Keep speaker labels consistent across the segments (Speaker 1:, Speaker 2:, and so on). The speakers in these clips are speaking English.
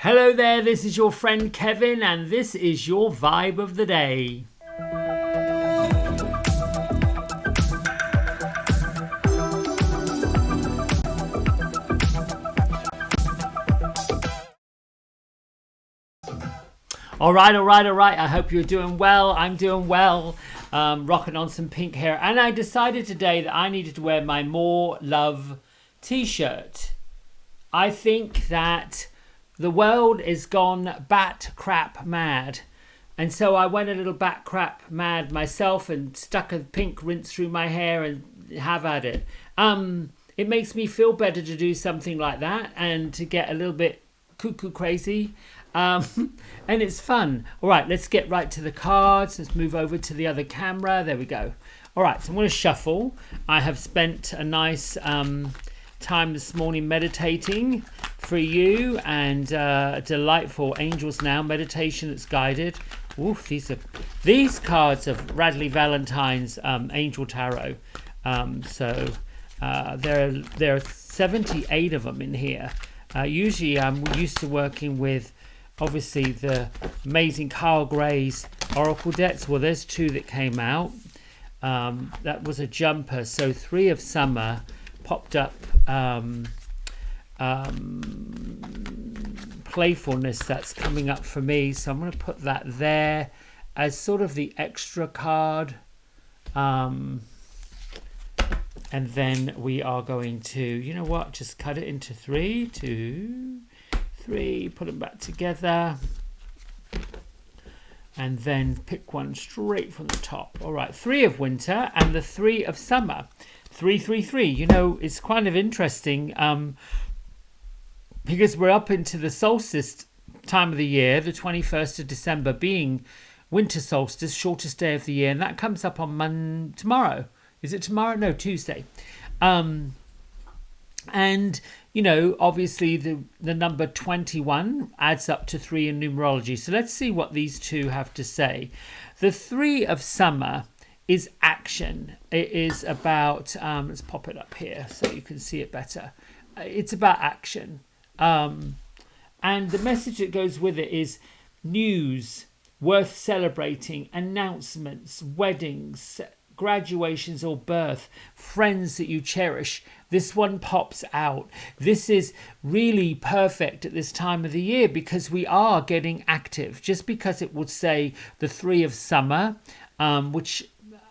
Speaker 1: Hello there, this is your friend Kevin, and this is your vibe of the day. All right. I hope you're doing well. I'm doing well. Rocking on some pink hair. And I decided today that I needed to wear my More Love t-shirt. I think that the world is gone bat crap mad. And so I went a little bat crap mad myself and stuck a pink rinse through my hair and have at it. It makes me feel better to do something like that and to get a little bit cuckoo crazy. And it's fun. All right, let's get right to the cards. Let's move over to the other camera. There we go. All right, so I'm going to shuffle. I have spent a nice time this morning meditating for you, and a delightful Angels Now meditation that's guided. Ooh, these cards of Radley Valentine's Angel Tarot. There are 78 of them in here. Usually I'm used to working with obviously the amazing Carl Gray's Oracle decks. Well, there's two that came out. That was a jumper. So 3 of Summer popped up. Playfulness that's coming up for me. So I'm going to put that there as sort of the extra card. And then we are going to, you know what, just cut it into 3, 2, 3, put them back together, and then pick one straight from the top. All right, 3 of Winter and the 3 of Summer. 3, 3, 3. You know, it's kind of interesting because we're up into the solstice time of the year, the 21st of December being winter solstice, shortest day of the year, and that comes up on tomorrow. Is it tomorrow? No, Tuesday. And, you know, obviously the number 21 adds up to 3 in numerology. So let's see what these two have to say. The 3 of Summer is action. It is about, let's pop it up here so you can see it better. It's about action. And the message that goes with it is news, worth celebrating, announcements, weddings, graduations or birth, friends that you cherish. This one pops out. This is really perfect at this time of the year because we are getting active. Just because it would say the 3 of Summer, which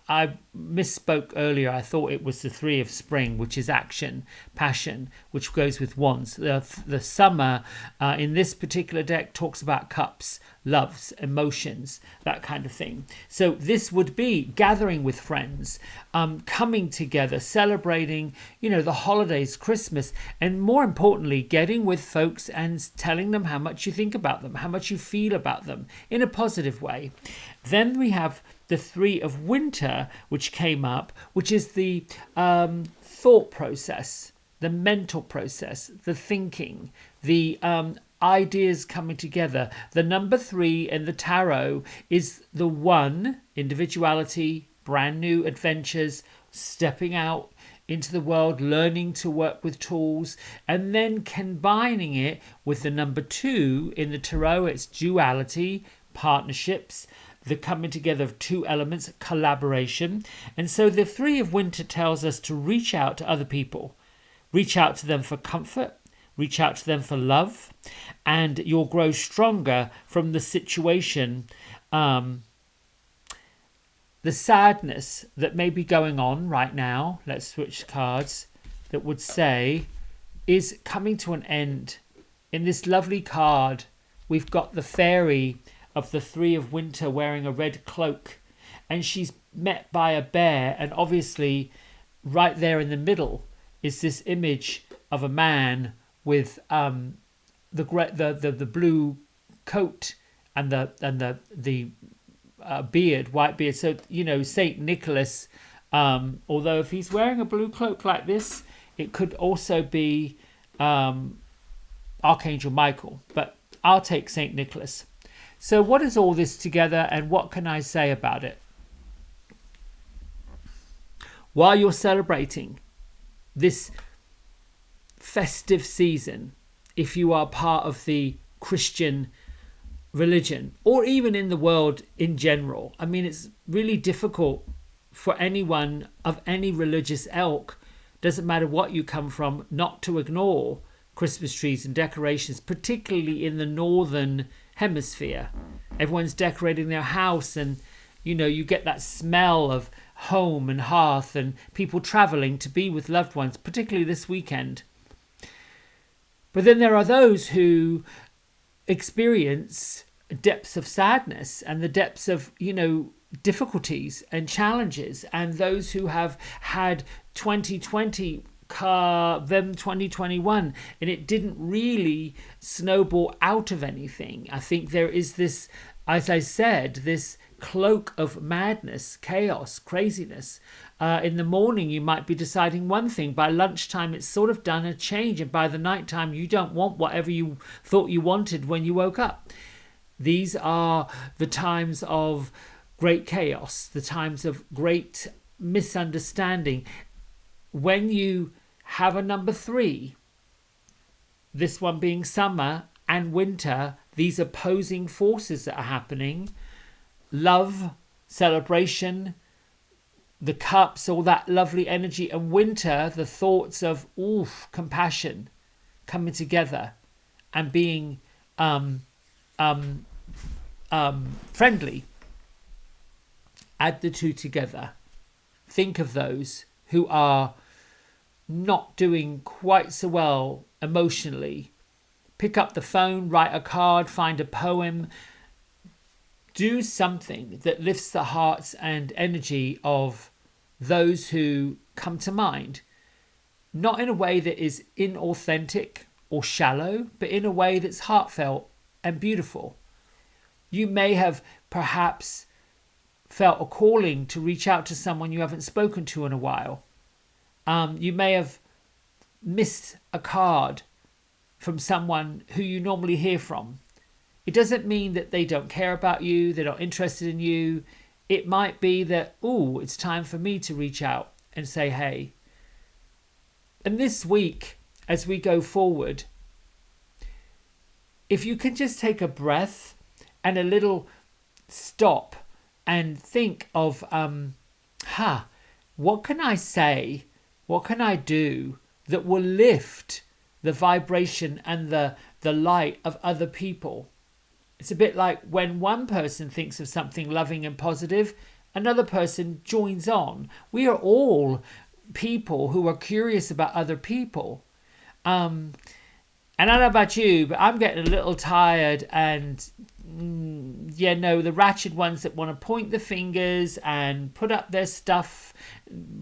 Speaker 1: I misspoke earlier. I thought it was the 3 of Spring, which is action, passion, which goes with wands. The Summer in this particular deck talks about cups, loves, emotions, that kind of thing. So this would be gathering with friends, coming together, celebrating, you know, the holidays, Christmas, and more importantly, getting with folks and telling them how much you think about them, how much you feel about them in a positive way. Then we have the 3 of Winter, which came up, which is the thought process, the mental process, the thinking, the ideas coming together. The number 3 in the tarot is the 1, individuality, brand new adventures, stepping out into the world, learning to work with tools, and then combining it with the number 2 in the tarot. It's duality, partnerships, the coming together of 2 elements, collaboration. And so the 3 of Winter tells us to reach out to other people, reach out to them for comfort, reach out to them for love, and you'll grow stronger from the situation. The sadness that may be going on right now, let's switch cards, that would say is coming to an end. In this lovely card, we've got the fairy of the 3 of Winter wearing a red cloak, and she's met by a bear, and obviously right there in the middle is this image of a man with the blue coat and the beard, white beard. So, you know, Saint Nicholas, although if he's wearing a blue cloak like this, it could also be Archangel Michael, but I'll take Saint Nicholas. So what is all this together, and what can I say about it? While you're celebrating this festive season, if you are part of the Christian religion, or even in the world in general. I mean, it's really difficult for anyone of any religious ilk, doesn't matter what you come from, not to ignore Christmas trees and decorations, particularly in the northern hemisphere. Everyone's decorating their house, and you get that smell of home and hearth and people traveling to be with loved ones, particularly this weekend. But then there are those who experience depths of sadness and the depths of difficulties and challenges, and those who have had 2020 then 2021 and it didn't really snowball out of anything. I think there is this, as I said, this cloak of madness, chaos, craziness. In the morning you might be deciding one thing, by lunchtime it's sort of done a change, and by the night time you don't want whatever you thought you wanted when you woke up. These are the times of great chaos, the times of great misunderstanding. When you have a number 3, this one being summer and winter, these opposing forces that are happening, love, celebration, the cups, all that lovely energy, and winter, the thoughts of compassion coming together and being friendly. Add the two together. Think of those who are not doing quite so well emotionally. Pick up the phone, write a card, find a poem. Do something that lifts the hearts and energy of those who come to mind. Not in a way that is inauthentic or shallow, but in a way that's heartfelt and beautiful. You may have perhaps felt a calling to reach out to someone you haven't spoken to in a while. You may have missed a card from someone who you normally hear from. It doesn't mean that they don't care about you, they're not interested in you. It might be that, it's time for me to reach out and say, hey. And this week, as we go forward, if you can just take a breath and a little stop and think of, what can I say? What can I do that will lift the vibration and the light of other people? It's a bit like when one person thinks of something loving and positive, another person joins on. We are all people who are curious about other people. And I don't know about you, but I'm getting a little tired and the ratchet ones that want to point the fingers and put up their stuff,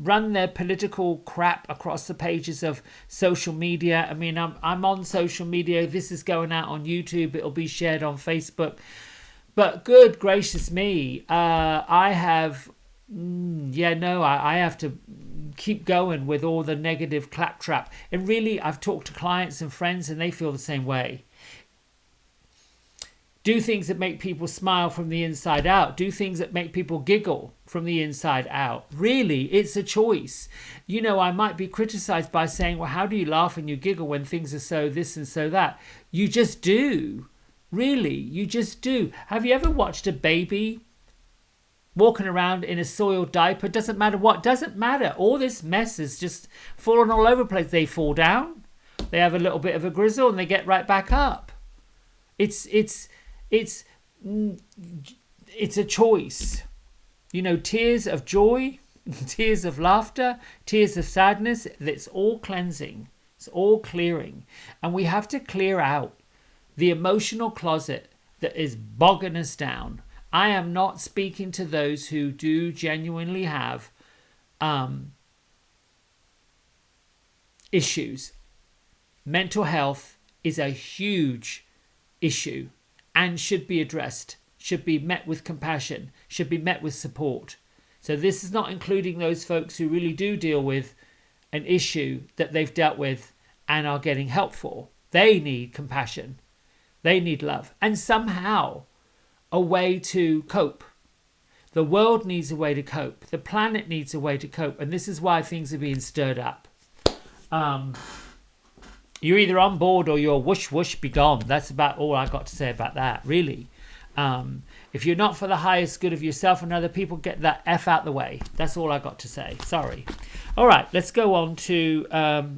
Speaker 1: run their political crap across the pages of social media. I mean, I'm on social media. This is going out on YouTube. It'll be shared on Facebook. But good gracious me, I have to keep going with all the negative claptrap. And really, I've talked to clients and friends and they feel the same way. Do things that make people smile from the inside out. Do things that make people giggle from the inside out. Really, it's a choice. I might be criticized by saying, well, how do you laugh and you giggle when things are so this and so that? You just do. Really, you just do. Have you ever watched a baby walking around in a soiled diaper? Doesn't matter what, doesn't matter. All this mess is just falling all over the place. They fall down, they have a little bit of a grizzle and they get right back up. It's a choice. Tears of joy, tears of laughter, tears of sadness, it's all cleansing. It's all clearing. And we have to clear out the emotional closet that is bogging us down. I am not speaking to those who do genuinely have issues. Mental health is a huge issue and should be addressed, should be met with compassion, should be met with support. So this is not including those folks who really do deal with an issue that they've dealt with and are getting help for. They need compassion. They need love. And somehow a way to cope. The world needs a way to cope. The planet needs a way to cope. And this is why things are being stirred up. You're either on board or you're whoosh whoosh be gone. That's about all I got to say about that, really. If you're not for the highest good of yourself and other people, get that F out the way. That's all I got to say. Sorry. All right, let's go on to...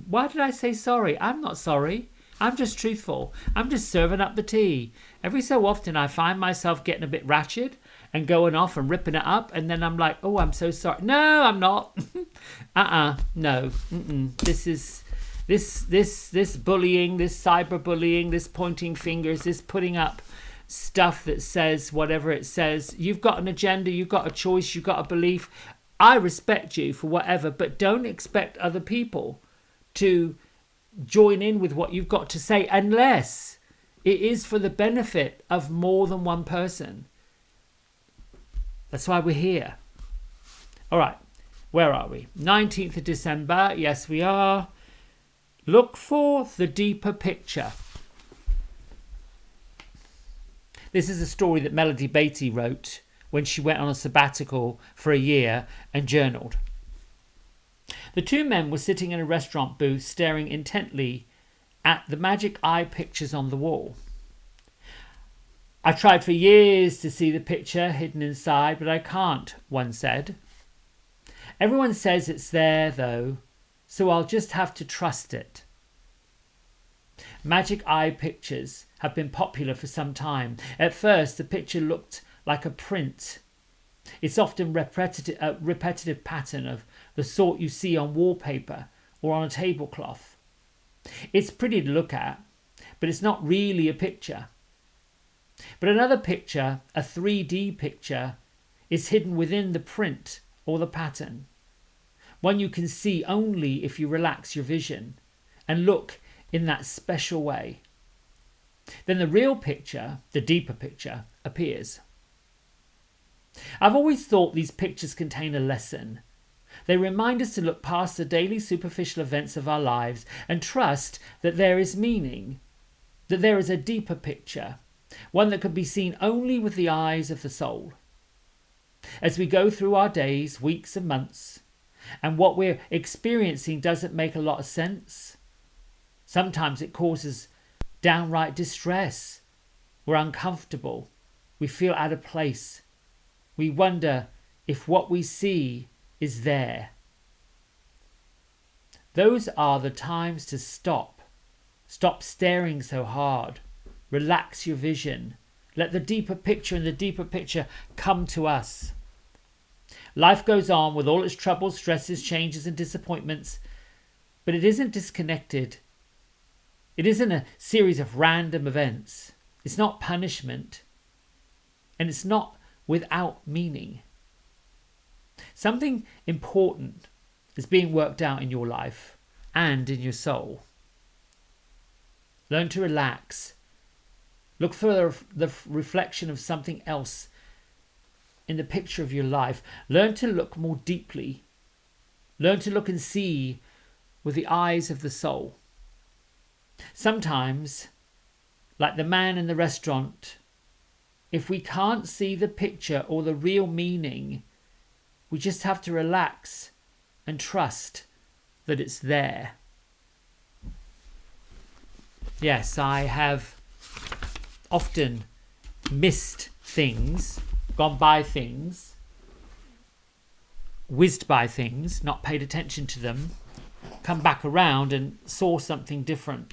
Speaker 1: why did I say sorry? I'm not sorry. I'm just truthful. I'm just serving up the tea. Every so often I find myself getting a bit ratchet and going off and ripping it up, and then I'm like, oh, I'm so sorry. No, I'm not. No. This bullying, this cyberbullying, this pointing fingers, this putting up stuff that says whatever it says. You've got an agenda, you've got a choice, you've got a belief. I respect you for whatever, but don't expect other people to join in with what you've got to say unless it is for the benefit of more than one person. That's why we're here. All right, where are we? 19th of December. Yes, we are. Look for the deeper picture. This is a story that Melody Beattie wrote when she went on a sabbatical for a year and journaled. The two men were sitting in a restaurant booth staring intently at the magic eye pictures on the wall. I tried for years to see the picture hidden inside, but I can't, one said. Everyone says it's there, though, so I'll just have to trust it. Magic eye pictures have been popular for some time. At first, the picture looked like a print. It's often a repetitive pattern of the sort you see on wallpaper or on a tablecloth. It's pretty to look at, but it's not really a picture. But another picture, a 3D picture, is hidden within the print or the pattern. One you can see only if you relax your vision and look in that special way. Then the real picture, the deeper picture, appears. I've always thought these pictures contain a lesson. They remind us to look past the daily superficial events of our lives and trust that there is meaning, that there is a deeper picture, one that can be seen only with the eyes of the soul. As we go through our days, weeks and months, and what we're experiencing doesn't make a lot of sense, sometimes it causes downright distress. We're uncomfortable. We feel out of place. We wonder if what we see is there. Those are the times to stop. Stop staring so hard. Relax your vision. Let the deeper picture and the deeper picture come to us. Life goes on with all its troubles, stresses, changes and disappointments, but it isn't disconnected. It isn't a series of random events. It's not punishment. And it's not without meaning. Something important is being worked out in your life and in your soul. Learn to relax. Look for the reflection of something else in the picture of your life. Learn to look more deeply. Learn to look and see with the eyes of the soul. Sometimes, like the man in the restaurant, if we can't see the picture or the real meaning, we just have to relax and trust that it's there. Yes, I have often missed things, gone by things, whizzed by things, not paid attention to them, come back around and saw something different.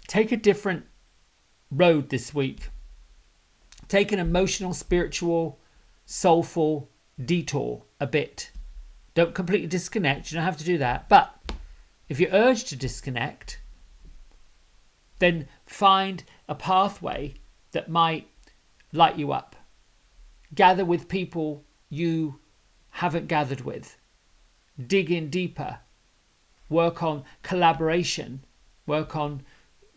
Speaker 1: Take a different road this week. Take an emotional, spiritual, soulful detour a bit. Don't completely disconnect. You don't have to do that. But if you're urged to disconnect, then find a pathway that might light you up. Gather with people you haven't gathered with. Dig in deeper. Work on collaboration. Work on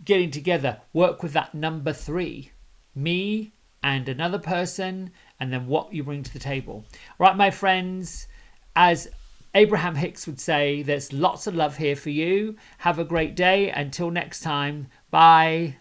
Speaker 1: getting together. Work with that number 3. Me and another person, and then what you bring to the table. Right, my friends, as Abraham Hicks would say, there's lots of love here for you. Have a great day. Until next time. Bye.